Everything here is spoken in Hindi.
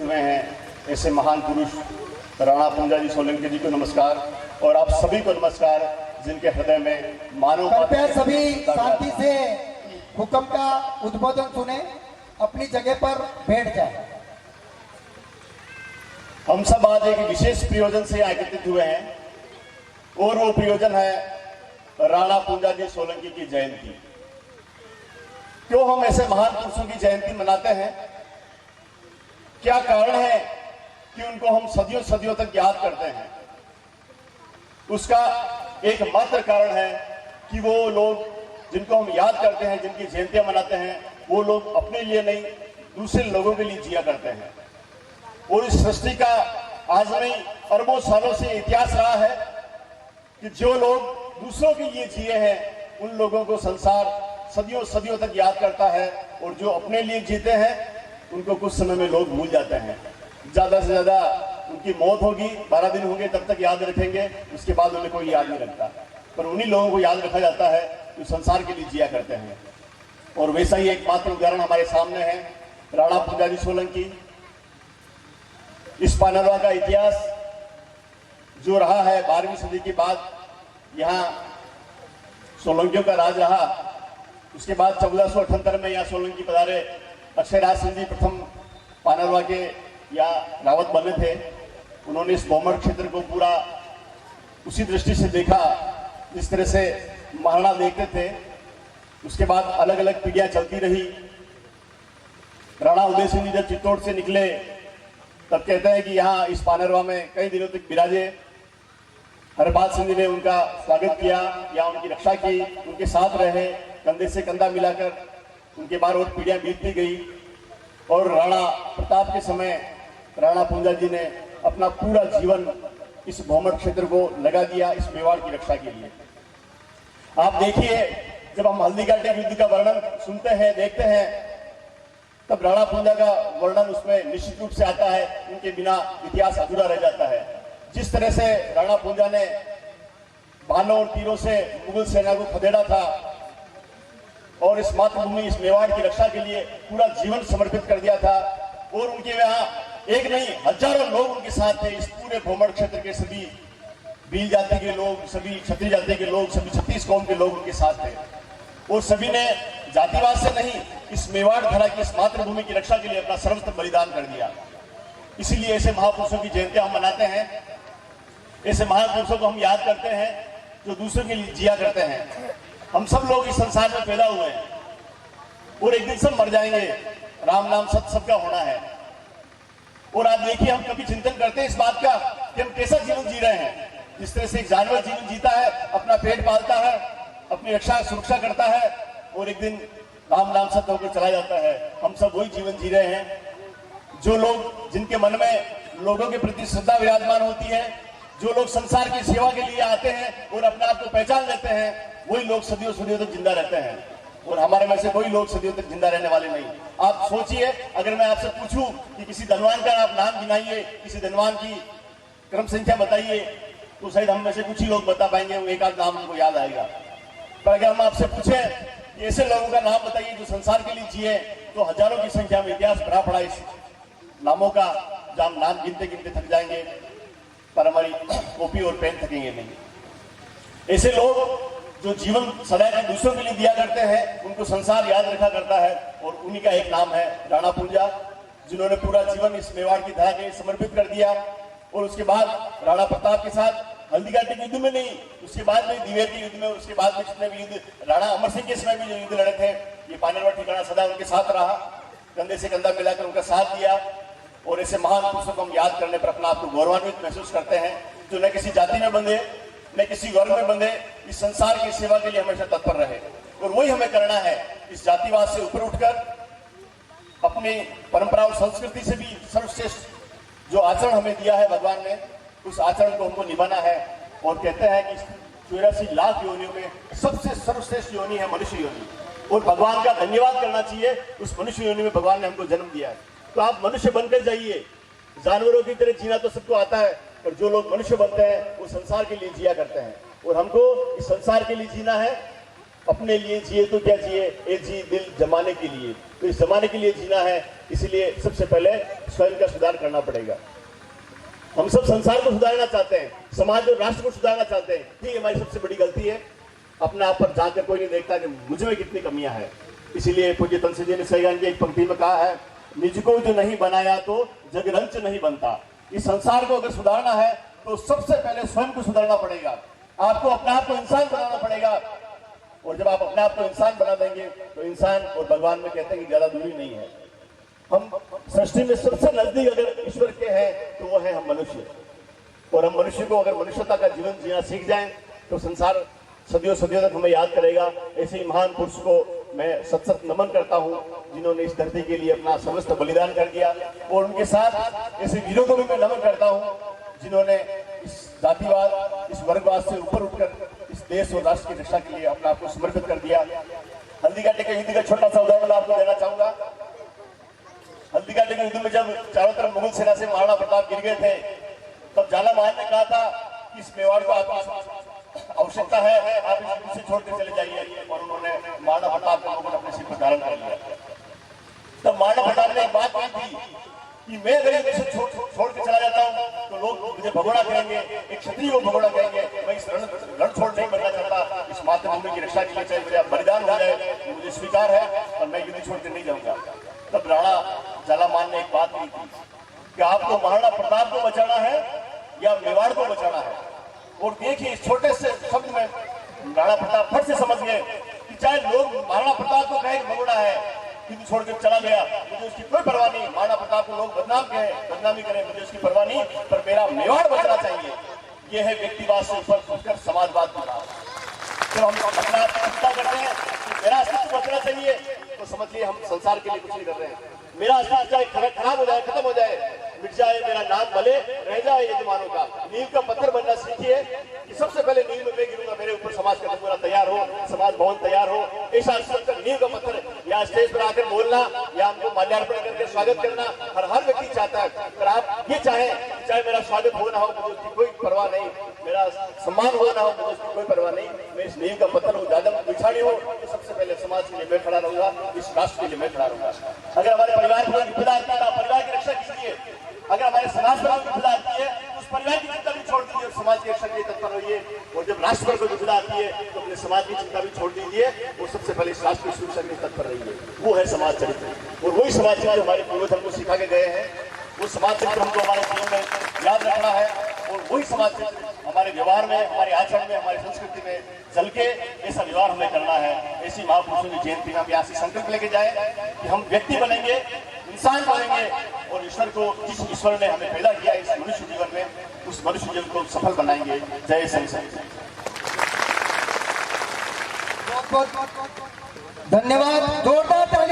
हुए हैं ऐसे महान पुरुष राणा पूंजा जी सोलंकी जी को नमस्कार और आप सभी को नमस्कार जिनके हृदय में मानव। कृपया सभी शांति से हुक्म का उद्बोधन सुने, अपनी जगह पर बैठ जाए। हम सब आज एक विशेष प्रयोजन से एकत्रित हुए हैं और वो प्रयोजन है राणा पूंजा जी सोलंकी की जयंती। क्यों हम ऐसे महान पुरुषों की जयंती मनाते हैं? क्या कारण है कि उनको हम सदियों सदियों तक याद करते हैं? उसका एक मात्र कारण है कि वो लोग जिनको हम याद करते हैं, जिनकी जयंतियां मनाते हैं, वो लोग अपने लिए नहीं दूसरे लोगों के लिए जिया करते हैं। और इस सृष्टि का आज नहीं अरबों सालों से इतिहास रहा है कि जो लोग दूसरों के लिए जिए हैं उन लोगों को संसार सदियों सदियों तक याद करता है, और जो अपने लिए जीते हैं उनको कुछ समय में लोग भूल जाते हैं। ज्यादा से ज्यादा उनकी मौत होगी, 12 दिन होंगे, तब तक याद रखेंगे, उसके बाद उन्हें कोई याद नहीं रखता। पर उन्हीं लोगों को याद रखा जाता है जो संसार के लिए जिया करते हैं। और वैसा ही एकमात्र उदाहरण हमारे सामने है राणा पूंजा जी सोलंकी। इस पानरवा का इतिहास जो रहा है 12वीं सदी के बाद यहाँ सोलंकियों का राज रहा। उसके बाद 1478 में यहाँ सोलंकी पधारे। अक्षयराज सिंह जी प्रथम पानरवा के या रावत बने थे। उन्होंने इस भौमर क्षेत्र को पूरा उसी दृष्टि से देखा जिस तरह से महाराणा देखते थे। उसके बाद अलग अलग पीढ़ियां चलती रही। राणा उदय सिंह जी जब चित्तौड़ से निकले तब कहते हैं कि यहाँ इस पानरवा में कई दिनों तक विराजे। हरपाल सिंह जी ने उनका स्वागत किया या उनकी रक्षा की, उनके साथ रहे, कंधे से कंधा मिलाकर। उनके बाद और पीढ़ियां बीतती गई और राणा प्रताप के समय राणा पूंजा जी ने अपना पूरा जीवन इस भौमर क्षेत्र को लगा दिया इस मेवाड़ की रक्षा के लिए। आप देखिए, जब हम हल्दीघाटी युद्ध का वर्णन सुनते हैं, देखते हैं, तब राणा पूंजा का वर्णन उसमें निश्चित रूप से आता है। उनके बिना इतिहास अधूरा रह जाता है। जिस तरह से राणा पूंजा ने बाणों और तीरों से मुगल सेना को खदेड़ा था और इस मातृभूमि, इस मेवाड़ की रक्षा के लिए पूरा जीवन समर्पित कर दिया था, और उनके यहाँ एक नहीं हजारों लोग उनके साथ थे। इस पूरे भौमर क्षेत्र के सभी भील जाति के लोग, सभी क्षत्रिय जाति के लोग, सभी 36 कौम के लोग उनके साथ थे, और सभी ने जातिवाद से नहीं, इस मेवाड़ धरा की, इस मातृभूमि की रक्षा के लिए अपना सर्वस्व बलिदान कर दिया। इसीलिए ऐसे महापुरुषों की जयंतियां हम मनाते हैं। ऐसे महापुरुषों को हम याद करते हैं जो दूसरों के लिए जिया करते हैं। हम सब लोग इस संसार में पैदा हुए हैं और एक दिन सब मर जाएंगे। राम नाम सत्य सबका होना है। और आज देखिए, हम कभी चिंतन करते हैं इस बात का कि हम कैसा जीवन जी रहे हैं। जिस तरह से एक जानवर जीवन जीता है, अपना पेट पालता है, अपनी रक्षा सुरक्षा करता है और एक दिन राम नाम सत्य होकर चला जाता है। हम सब वही जीवन जी रहे हैं। जो लोग, जिनके मन में लोगों के प्रति श्रद्धा विराजमान होती है, जो लोग संसार की सेवा के लिए आते हैं और अपने आप को पहचान लेते हैं, वही लोग सदियों सदियों तक जिंदा रहते हैं। और हमारे में से कोई लोग सदियों तक जिंदा रहने वाले नहीं। आप सोचिए, अगर मैं आपसे पूछूं कि किसी धनवान का आप नाम गिनाइए, किसी धनवान की क्रम संख्या बताइए, तो शायद हम में से कुछ ही लोग बता पाएंगे, वो एक आध नाम उनको याद आएगा। पर अगर हम आपसे पूछें ऐसे लोगों का नाम बताइए जो संसार के लिए जिए, तो हजारों की संख्या में इतिहास भरा पड़ा इस नामों का, जो हम नाम गिनते गिनते थक जाएंगे पर हमारी कॉपी और पेन थकेंगे नहीं। ऐसे लोग जो जीवन सदा के दूसरों के लिए दिया करते हैं, उनको संसार याद रखा करता है, और उन्हीं का एक नाम है राणा पूंजा, जिन्होंने पूरा जीवन इस मेवाड़ की धरा के समर्पित कर दिया। और उसके बाद राणा प्रताप के साथ हल्दीघाटी के युद्ध में नहीं, उसके बाद में दिवेर के युद्ध में, उसके बाद में जितने भी युद्ध, राणा अमर सिंह के समय में जो युद्ध लड़े थे, ये पानरवा ठिकाना सदा उनके साथ रहा, कंधे से कंधा मिलाकर उनका साथ दिया। और ऐसे महान पुरुषों को हम याद करने पर अपना आपको गौरवान्वित महसूस करते हैं, जो न किसी जाति में बंधे, न किसी वर्ग में बंधे, इस संसार की सेवा के लिए हमेशा तत्पर रहे। और वही हमें करना है, इस जातिवाद से ऊपर उठकर अपनी परंपरा और संस्कृति से भी सर्वश्रेष्ठ जो आचरण हमें दिया है भगवान ने, उस आचरण को हमको निभाना है। और कहते हैं कि 84 लाख योनियों में सबसे सर्वश्रेष्ठ योनि है मनुष्य योनि, और भगवान का धन्यवाद करना चाहिए, उस मनुष्य योनि में भगवान ने हमको जन्म दिया है। तो आप मनुष्य बनकर जाइए। जानवरों की तरह जीना तो सबको आता है, पर जो लोग मनुष्य बनते हैं वो संसार के लिए जिया करते हैं। और हमको इस संसार के लिए जीना है, अपने लिए जिए तो क्या जिए, ये जी दिल जमाने के लिए। तो इस जमाने के लिए जीना है, इसलिए सबसे पहले स्वयं का सुधार करना पड़ेगा। हम सब संसार को सुधारना चाहते हैं, समाज और राष्ट्र को सुधारना चाहते हैं। ये हमारी सबसे बड़ी गलती है। अपने आप पर जाकर कोई नहीं देखता कि मुझ में कितनी कमियां हैं। इसीलिए पूज्य तुलसी जी ने सहीगान की एक पंक्ति में कहा है, निजको जो नहीं बनाया तो जग रंच नहीं बनता। इस संसार को अगर सुधारना है तो सबसे पहले स्वयं को सुधारना पड़ेगा। आपको अपने आप को इंसान बनाना पड़ेगा, और जब आप अपने आप को इंसान बना देंगे तो इंसान और भगवान में कहते हैं कि ज्यादा दूरी नहीं है। हम सृष्टि में सबसे नजदीक अगर ईश्वर के हैं तो वो है हम मनुष्य। और हम मनुष्य को अगर मनुष्यता का जीवन जीना सीख जाएं तो संसार सदियों सदियों तक हमें याद करेगा। ऐसे ही महान पुरुष को मैं सत नमन करता हूं, जिन्होंने इस धरती के लिए अपना समस्त बलिदान कर दिया। और उनके साथ ऐसे वीरों को भी मैं नमन करता हूं, जिन्होंने इस जातिवाद, इस वर्गवाद से ऊपर उठकर इस देश और राष्ट्र की रक्षा के लिए अपना आपको समर्पित कर दिया। हल्दीघाटी के युद्ध का छोटा सा उदाहरण आपको देना चाहूंगा। हल्दीघाटी के युद्ध में जब चारों तरफ मुगल सेना से महाराणा प्रताप गिर गए थे, तब झालावाड़ ने कहा था कि इस मेवाड़ को आपको आवश्यकता है, आप इस युद्ध से छोड़कर चले जाइए। और उन्होंने महाराणा प्रताप का मुकुट अपने सिर पर धारण कर लिया। तब महाराणा प्रताप ने एक बात कही थी कि मैं अगर युद्ध से छोड़ के चला जाता हूँ तो लोग मुझे भगोड़ा कहेंगे, एक क्षत्रिय को भगोड़ा कहेंगे। मैं इस रण छोड़ नहीं बनना चाहता। इस मातृभूमि की रक्षा के लिए चाहे मेरा बलिदान हो जाए, मुझे स्वीकार है, और मैं युद्ध छोड़कर नहीं जाऊंगा। तब राणा झालावाड़ ने एक बात की थी कि आपको महाराणा प्रताप को बचाना है या मेवाड़ को बचाना है। और देखिए, इस छोटे से शब्द में राणा प्रताप फट से समझ गए कि चाहे लोग महाराणा प्रताप को कहे भगोड़ा है, युद्ध छोड़कर चला गया, मुझे उसकी कोई परवाह नहीं। महाराणा प्रताप को लोग बदनामी करें, मुझे उसकी परवाह नहीं, पर मेरा मेवाड़ बचना चाहिए। यह है व्यक्तिवाद से ऊपर उठकर समाजवाद की बात। तो हम अपना चिंता करते हैं कि मेरा अस्तित्व बचना चाहिए, तो समझिए हम संसार के लिए कुछ नहीं कर रहे हैं। मेरा अस्तित्व चाहे खराब हो जाए, खत्म हो जाए, मिट जाए मेरा नाम, भले रह जाए यजमानों का। नींव का पत्थर बनना सीखिए कि सबसे पहले नींव में मैं गिरूंगा, मेरे ऊपर समाज का पूरा तैयार हो, समाज भवन तैयार हो। ऐसा नींव का पत्थर या स्टेज पर आकर बोलना या हमको माल्यार्पण करके स्वागत करना हर व्यक्ति चाहता है। अगर आप ये चाहे मेरा स्वागत हो ना हो, मुझे उसकी कोई परवाह नहीं, मेरा सम्मान हो ना हो, मुझे उसकी कोई परवाह नहीं। मैं इस नींव का पत्थर हो, ज्यादा बिछाड़ी हो, तो सबसे पहले समाज के लिए मैं खड़ा रहूंगा, इस राष्ट्र के लिए मैं खड़ा रहूंगा। अगर हमारे परिवार को विपदा आती है, परिवार की रक्षा कीजिए। अगर हमारे समाज पर विपदा आती है, तो उस परिवार की चिंता भी छोड़ दीजिए, समाज की रक्षा के लिए तत्पर रहिए। और जब राष्ट्र पर कोई विपदा आती है तो अपने समाज की चिंता भी छोड़ दीजिए, और सबसे पहले इस राष्ट्र की सुरक्षा के लिए तत्पर रहिए। वो है समाज चरित्र। और वही समाज चरित्र हमारे पूर्वज हमको सिखा के गए हैं। वो समाज चरित्र हमको हमारे जीवन में याद रखना है, और वही समाज चरित्र हमारे व्यवहार में, हमारे आचरण में, हमारी संस्कृति में चल के ऐसा व्यवहार हमें करना है। ऐसी महापुरुषों की जयंती में हम यहाँ से संकल्प लेके जाए कि हम व्यक्ति बनेंगे, इंसान बनेंगे, और ईश्वर को, जिस ईश्वर ने हमें पैदा किया इस मनुष्य जीवन में, उस मनुष्य जीवन को सफल बनाएंगे। जय श्री। बहुत बहुत धन्यवाद, जोरदार तालियों।